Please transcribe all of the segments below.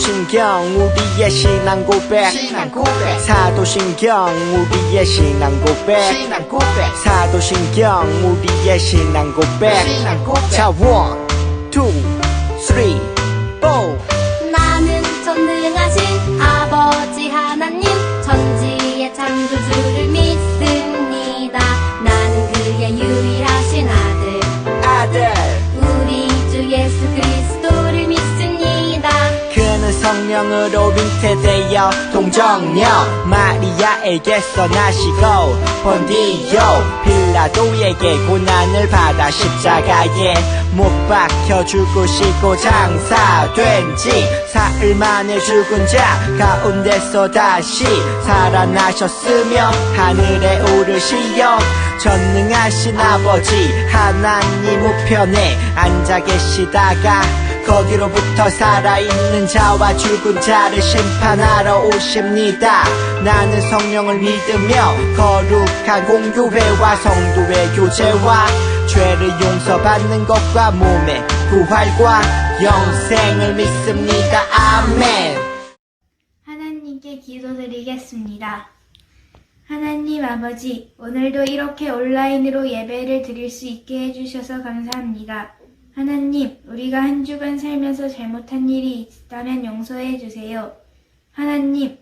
사도신경 우리의 신앙 고백 사도신경 우리의 신앙 고백 사도신경 우리의 신앙 고백 자 1, 2, 3, 4 나는 전능하신 아버지 하나님 천지의 창조주를 믿습니다. 나는 그의 유일하신 아들 우리 주 예수 그리스도를 믿습니다. 그는 성령으로 잉태되어 동정녀 마리아에게서 나시고 본디오 빌라도에게 고난을 받아 십자가에 못 박혀 죽으시고 장사된 지 사흘 만에 죽은 자 가운데서 다시 살아나셨으며 하늘에 오르시어 전능하신 아버지 하나님 우편에 앉아 계시다가 거기로부터 살아있는 자와 죽은 자를 심판하러 오십니다. 나는 성령을 믿으며 거룩한 공교회와 성도의 교제와 죄를 용서받는 것과 몸의 부활과 영생을 믿습니다. 아멘. 하나님께 기도드리겠습니다. 하나님 아버지, 오늘도 이렇게 온라인으로 예배를 드릴 수 있게 해주셔서 감사합니다. 하나님, 우리가 한 주간 살면서 잘못한 일이 있다면 용서해 주세요. 하나님,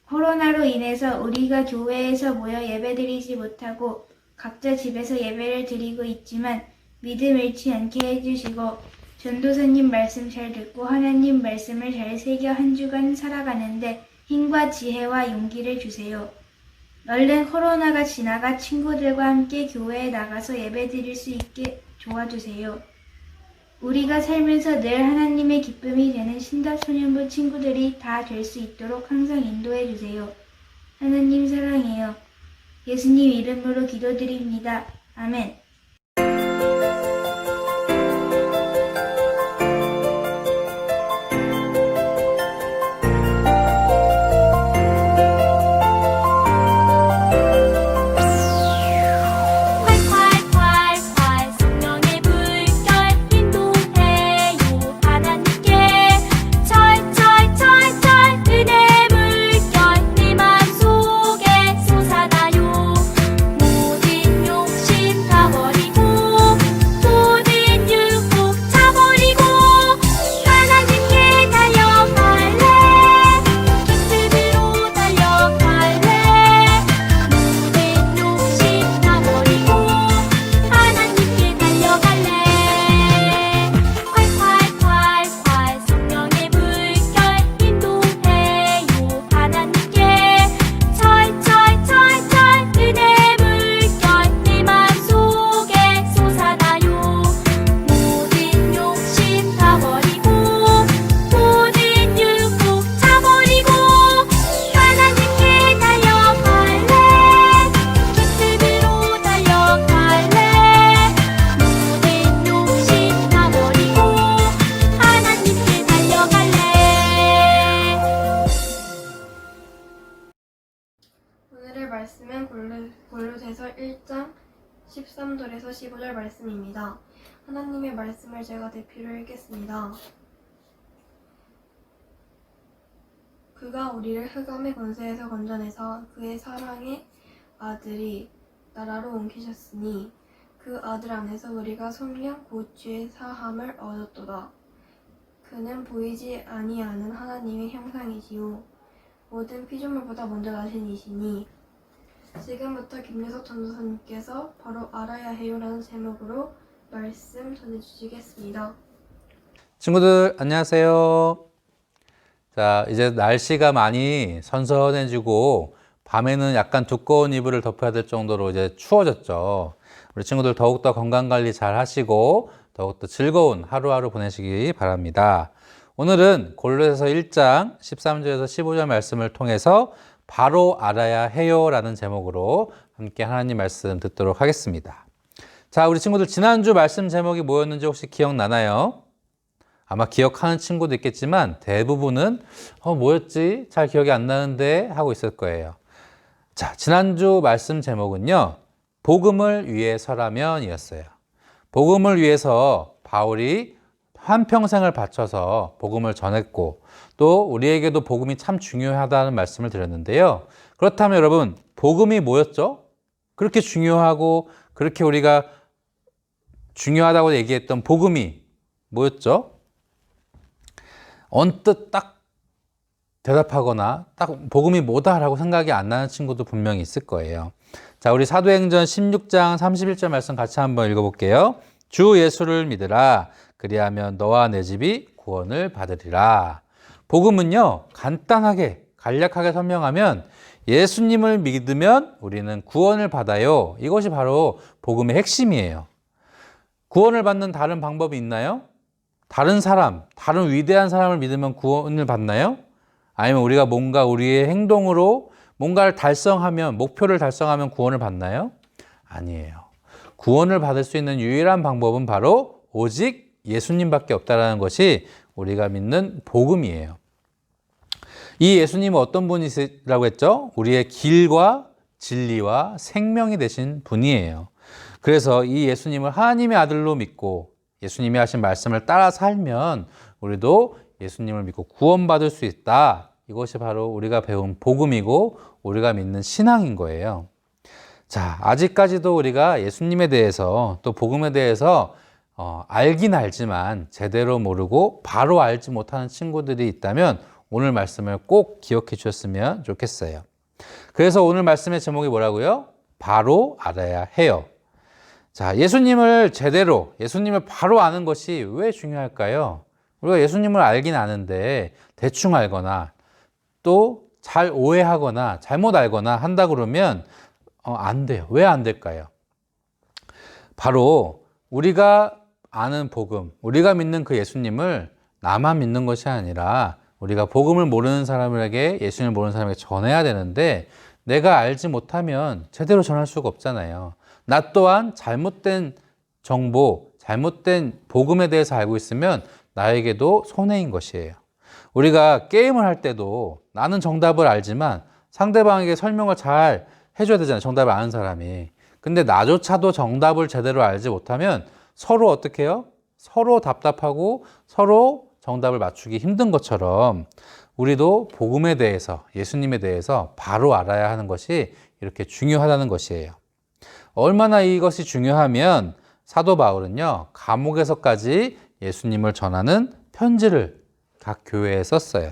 코로나로 인해서 우리가 교회에서 모여 예배드리지 못하고 각자 집에서 예배를 드리고 있지만 믿음 잃지 않게 해주시고 전도사님 말씀 잘 듣고 하나님 말씀을 잘 새겨 한 주간 살아가는데 힘과 지혜와 용기를 주세요. 얼른 코로나가 지나가 친구들과 함께 교회에 나가서 예배드릴 수 있게 도와주세요. 우리가 살면서 늘 하나님의 기쁨이 되는 신답소년부 친구들이 다 될 수 있도록 항상 인도해 주세요. 하나님 사랑해요. 예수님 이름으로 기도드립니다. 아멘. 오늘의 말씀은 골로새서 1장 13절에서 15절 말씀입니다. 하나님의 말씀을 제가 대피로 읽겠습니다. 그가 우리를 흑암의 권세에서 건져내사 그의 사랑의 아들이 나라로 옮기셨으니 그 아들 안에서 우리가 성령 곧 죄 사함을 얻었도다. 그는 보이지 아니하는 하나님의 형상이시요 모든 피조물보다 먼저 나신 이시니 지금부터 김유석 전도사님께서 바로 알아야 해요라는 제목으로 말씀 전해주시겠습니다. 친구들 안녕하세요. 자, 이제 날씨가 많이 선선해지고 밤에는 약간 두꺼운 이불을 덮어야 될 정도로 이제 추워졌죠. 우리 친구들 더욱더 건강관리 잘 하시고 더욱더 즐거운 하루하루 보내시기 바랍니다. 오늘은 골로새서 1장 13절에서 15절 말씀을 통해서 바로 알아야 해요 라는 제목으로 함께 하나님 말씀 듣도록 하겠습니다. 자, 우리 친구들 지난주 말씀 제목이 뭐였는지 혹시 기억나나요? 아마 기억하는 친구도 있겠지만 대부분은 뭐였지? 잘 기억이 안 나는데 하고 있을 거예요. 자, 지난주 말씀 제목은요, 복음을 위해서라면 이었어요. 복음을 위해서 바울이 한평생을 바쳐서 복음을 전했고 또 우리에게도 복음이 참 중요하다는 말씀을 드렸는데요. 그렇다면 여러분, 복음이 뭐였죠? 그렇게 중요하고 그렇게 우리가 중요하다고 얘기했던 복음이 뭐였죠? 언뜻 딱 대답하거나 딱 복음이 뭐다라고 생각이 안 나는 친구도 분명히 있을 거예요. 자, 우리 사도행전 16장 31절 말씀 같이 한번 읽어볼게요. 주 예수를 믿으라. 그리하면 너와 내 집이 구원을 받으리라. 복음은요, 간단하게 간략하게 설명하면 예수님을 믿으면 우리는 구원을 받아요. 이것이 바로 복음의 핵심이에요. 구원을 받는 다른 방법이 있나요? 다른 사람, 다른 위대한 사람을 믿으면 구원을 받나요? 아니면 우리가 뭔가 우리의 행동으로 뭔가를 달성하면, 목표를 달성하면 구원을 받나요? 아니에요. 구원을 받을 수 있는 유일한 방법은 바로 오직 예수님밖에 없다는 것이 우리가 믿는 복음이에요. 이 예수님은 어떤 분이시라고 했죠? 우리의 길과 진리와 생명이 되신 분이에요. 그래서 이 예수님을 하나님의 아들로 믿고 예수님이 하신 말씀을 따라 살면 우리도 예수님을 믿고 구원받을 수 있다. 이것이 바로 우리가 배운 복음이고 우리가 믿는 신앙인 거예요. 자, 아직까지도 우리가 예수님에 대해서 또 복음에 대해서 알긴 알지만 제대로 모르고 바로 알지 못하는 친구들이 있다면 오늘 말씀을 꼭 기억해 주셨으면 좋겠어요. 그래서 오늘 말씀의 제목이 뭐라고요? 바로 알아야 해요. 자, 예수님을 제대로, 예수님을 바로 아는 것이 왜 중요할까요? 우리가 예수님을 알긴 아는데 대충 알거나 또 잘 오해하거나 잘못 알거나 한다 그러면 안 돼요. 왜 안 될까요? 바로 우리가 아는 복음, 우리가 믿는 그 예수님을 나만 믿는 것이 아니라 우리가 복음을 모르는 사람에게, 예수님을 모르는 사람에게 전해야 되는데 내가 알지 못하면 제대로 전할 수가 없잖아요. 나 또한 잘못된 정보, 잘못된 복음에 대해서 알고 있으면 나에게도 손해인 것이에요. 우리가 게임을 할 때도 나는 정답을 알지만 상대방에게 설명을 잘 해줘야 되잖아요. 정답을 아는 사람이. 근데 나조차도 정답을 제대로 알지 못하면 서로 어떻게 해요? 서로 답답하고 서로 정답을 맞추기 힘든 것처럼 우리도 복음에 대해서, 예수님에 대해서 바로 알아야 하는 것이 이렇게 중요하다는 것이에요. 얼마나 이것이 중요하면 사도 바울은요, 감옥에서까지 예수님을 전하는 편지를 각 교회에 썼어요.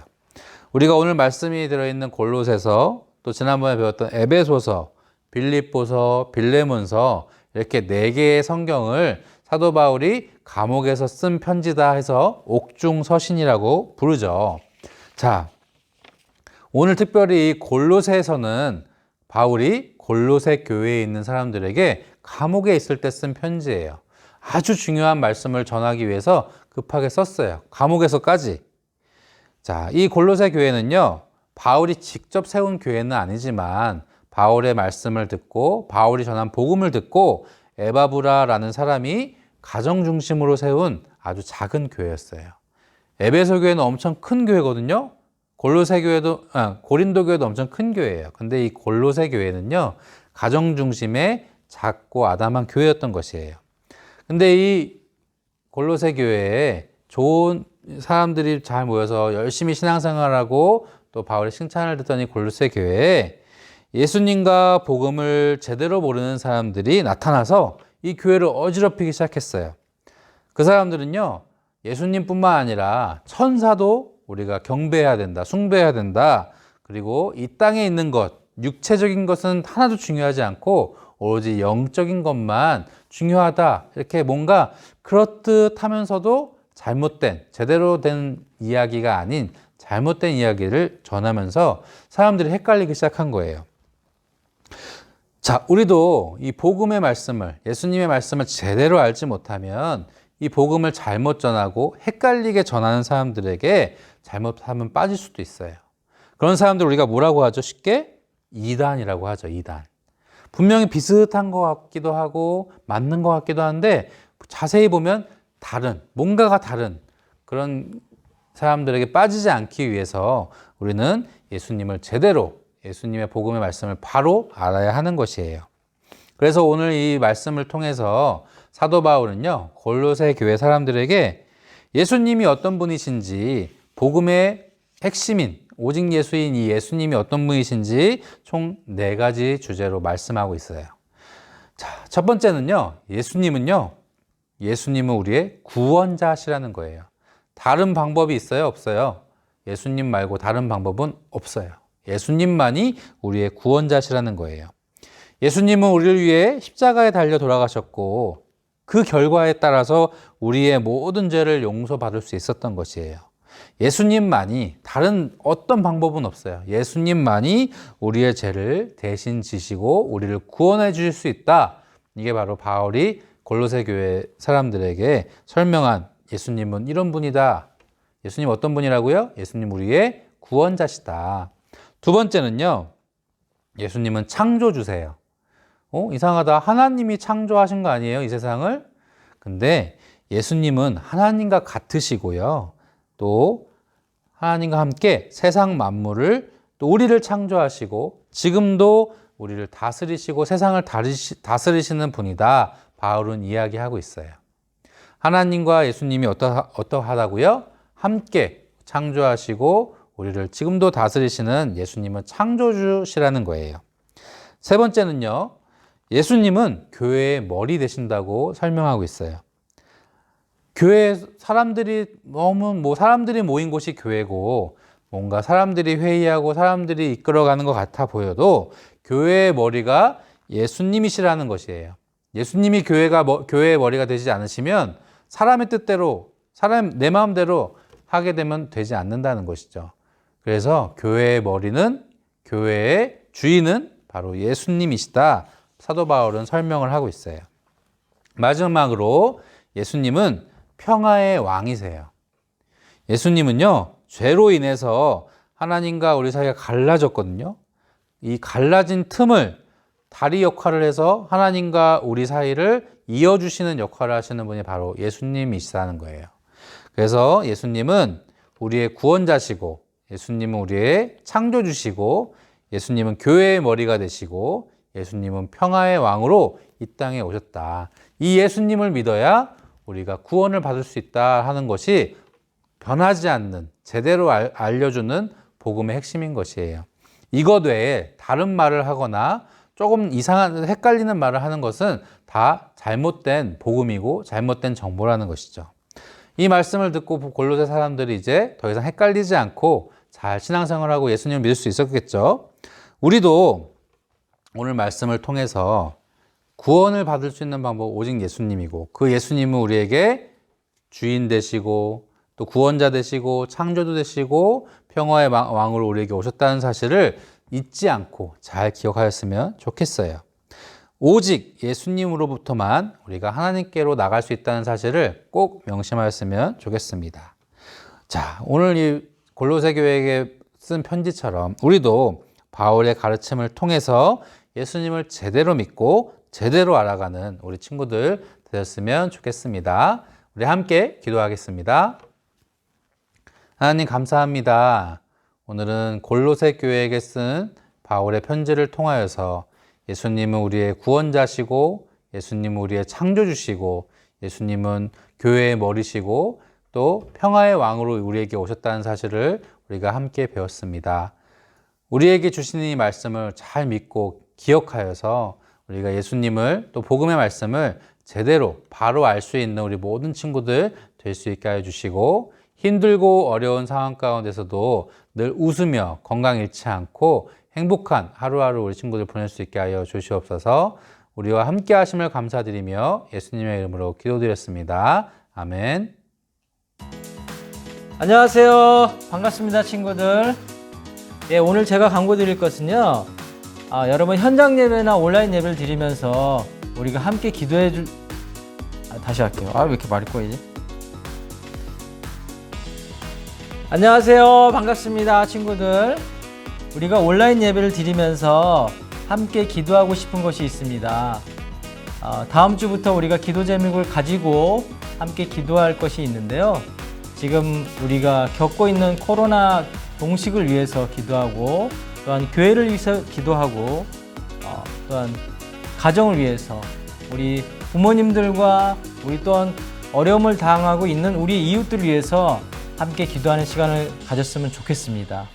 우리가 오늘 말씀이 들어있는 골로새서, 또 지난번에 배웠던 에베소서, 빌립보서, 빌레몬서 이렇게 4개의 성경을 사도 바울이 감옥에서 쓴 편지다 해서 옥중서신이라고 부르죠. 자, 오늘 특별히 이 골로새서는 바울이 골로새 교회에 있는 사람들에게 감옥에 있을 때 쓴 편지예요. 아주 중요한 말씀을 전하기 위해서 급하게 썼어요. 감옥에서까지. 자, 이 골로새 교회는요, 바울이 직접 세운 교회는 아니지만 바울의 말씀을 듣고 바울이 전한 복음을 듣고 에바브라라는 사람이 가정 중심으로 세운 아주 작은 교회였어요. 에베소 교회는 엄청 큰 교회거든요. 골로새 교회도, 고린도 교회도 엄청 큰 교회예요. 근데 이 골로새 교회는요, 가정 중심의 작고 아담한 교회였던 것이에요. 근데 이 골로새 교회에 좋은 사람들이 잘 모여서 열심히 신앙생활하고 또 바울의 칭찬을 듣더니 골로새 교회에 예수님과 복음을 제대로 모르는 사람들이 나타나서 이 교회를 어지럽히기 시작했어요. 그 사람들은요, 예수님뿐만 아니라 천사도 우리가 경배해야 된다, 숭배해야 된다. 그리고 이 땅에 있는 것, 육체적인 것은 하나도 중요하지 않고 오로지 영적인 것만 중요하다. 이렇게 뭔가 그렇듯하면서도 잘못된, 제대로 된 이야기가 아닌 잘못된 이야기를 전하면서 사람들이 헷갈리기 시작한 거예요. 자, 우리도 이 복음의 말씀을, 예수님의 말씀을 제대로 알지 못하면 이 복음을 잘못 전하고 헷갈리게 전하는 사람들에게 잘못하면 빠질 수도 있어요. 그런 사람들 우리가 뭐라고 하죠? 쉽게 이단이라고 하죠. 이단. 분명히 비슷한 것 같기도 하고 맞는 것 같기도 한데 자세히 보면 다른, 뭔가가 다른 그런 사람들에게 빠지지 않기 위해서 우리는 예수님을 제대로, 예수님의 복음의 말씀을 바로 알아야 하는 것이에요. 그래서 오늘 이 말씀을 통해서 사도 바울은요, 골로새 교회 사람들에게 예수님이 어떤 분이신지, 복음의 핵심인 오직 예수인 이 예수님이 어떤 분이신지 총 4가지 주제로 말씀하고 있어요. 자, 첫 번째는요, 예수님은 우리의 구원자시라는 거예요. 다른 방법이 있어요? 없어요? 예수님 말고 다른 방법은 없어요. 예수님만이 우리의 구원자시라는 거예요. 예수님은 우리를 위해 십자가에 달려 돌아가셨고 그 결과에 따라서 우리의 모든 죄를 용서받을 수 있었던 것이에요. 예수님만이, 다른 어떤 방법은 없어요. 예수님만이 우리의 죄를 대신 지시고 우리를 구원해 주실 수 있다. 이게 바로 바울이 골로새 교회 사람들에게 설명한 예수님은 이런 분이다. 예수님 어떤 분이라고요? 예수님 우리의 구원자시다. 두 번째는요, 예수님은 창조주세요. 이상하다. 하나님이 창조하신 거 아니에요? 이 세상을? 근데 예수님은 하나님과 같으시고요. 또 하나님과 함께 세상 만물을, 또 우리를 창조하시고 지금도 우리를 다스리시고 세상을 다스리시는 분이다. 바울은 이야기하고 있어요. 하나님과 예수님이 어떠하다고요? 함께 창조하시고 우리를 지금도 다스리시는 예수님은 창조주시라는 거예요. 세 번째는요, 예수님은 교회의 머리 되신다고 설명하고 있어요. 교회 사람들이 사람들이 모인 곳이 교회고 뭔가 사람들이 회의하고 사람들이 이끌어가는 것 같아 보여도 교회의 머리가 예수님이시라는 것이에요. 예수님이 교회의 머리가 되지 않으시면 사람의 뜻대로, 내 마음대로 하게 되면 되지 않는다는 것이죠. 그래서 교회의 교회의 주인은 바로 예수님이시다. 사도 바울은 설명을 하고 있어요. 마지막으로 예수님은 평화의 왕이세요. 예수님은요, 죄로 인해서 하나님과 우리 사이가 갈라졌거든요. 이 갈라진 틈을 다리 역할을 해서 하나님과 우리 사이를 이어주시는 역할을 하시는 분이 바로 예수님이시라는 거예요. 그래서 예수님은 우리의 구원자시고, 예수님은 우리의 창조주시고, 예수님은 교회의 머리가 되시고, 예수님은 평화의 왕으로 이 땅에 오셨다. 이 예수님을 믿어야 우리가 구원을 받을 수 있다 하는 것이 변하지 않는, 제대로 알려주는 복음의 핵심인 것이에요. 이것 외에 다른 말을 하거나 조금 헷갈리는 말을 하는 것은 다 잘못된 복음이고 잘못된 정보라는 것이죠. 이 말씀을 듣고 골로새 사람들이 이제 더 이상 헷갈리지 않고 잘 신앙생활하고 예수님을 믿을 수 있었겠죠. 우리도 오늘 말씀을 통해서 구원을 받을 수 있는 방법 오직 예수님이고, 그 예수님은 우리에게 주인 되시고 또 구원자 되시고 창조주 되시고 평화의 왕으로 우리에게 오셨다는 사실을 잊지 않고 잘 기억하였으면 좋겠어요. 오직 예수님으로부터만 우리가 하나님께로 나갈 수 있다는 사실을 꼭 명심하였으면 좋겠습니다. 자, 오늘 이 골로새 교회에게 쓴 편지처럼 우리도 바울의 가르침을 통해서 예수님을 제대로 믿고 제대로 알아가는 우리 친구들 되었으면 좋겠습니다. 우리 함께 기도하겠습니다. 하나님 감사합니다. 오늘은 골로새 교회에게 쓴 바울의 편지를 통하여서 예수님은 우리의 구원자시고, 예수님은 우리의 창조주시고, 예수님은 교회의 머리시고 또 평화의 왕으로 우리에게 오셨다는 사실을 우리가 함께 배웠습니다. 우리에게 주시는 이 말씀을 잘 믿고 기억하여서 우리가 예수님을, 또 복음의 말씀을 제대로 바로 알 수 있는 우리 모든 친구들 될 수 있게 하여 주시고, 힘들고 어려운 상황 가운데서도 늘 웃으며 건강 잃지 않고 행복한 하루하루 우리 친구들 보낼 수 있게 하여 주시옵소서. 우리와 함께 하심을 감사드리며 예수님의 이름으로 기도드렸습니다. 아멘. 안녕하세요. 반갑습니다, 친구들. 예, 오늘 제가 광고 드릴 것은요, 여러분 현장 예배나 온라인 예배를 드리면서 우리가 함께 기도해 다시 할게요. 왜 이렇게 말이 꼬이지? 안녕하세요. 반갑습니다, 친구들. 우리가 온라인 예배를 드리면서 함께 기도하고 싶은 것이 있습니다. 다음 주부터 우리가 기도 제목을 가지고 함께 기도할 것이 있는데요. 지금 우리가 겪고 있는 코로나 종식을 위해서 기도하고, 또한 교회를 위해서 기도하고, 또한 가정을 위해서 우리 부모님들과 우리 또한 어려움을 당하고 있는 우리 이웃들을 위해서 함께 기도하는 시간을 가졌으면 좋겠습니다.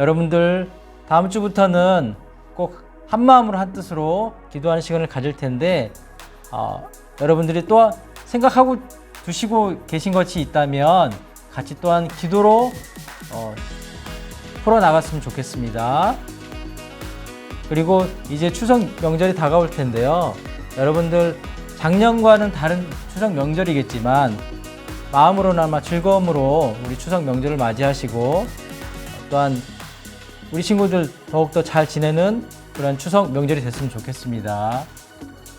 여러분들 다음 주부터는 꼭 한마음으로 한뜻으로 기도하는 시간을 가질 텐데 여러분들이 또 생각하고 두시고 계신 것이 있다면 같이 또한 기도로 풀어나갔으면 좋겠습니다. 그리고 이제 추석 명절이 다가올 텐데요. 여러분들 작년과는 다른 추석 명절이겠지만 마음으로나마 즐거움으로 우리 추석 명절을 맞이하시고 또한 우리 친구들 더욱더 잘 지내는 그런 추석 명절이 됐으면 좋겠습니다.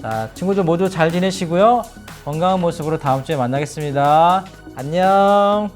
자, 친구들 모두 잘 지내시고요. 건강한 모습으로 다음 주에 만나겠습니다. 안녕.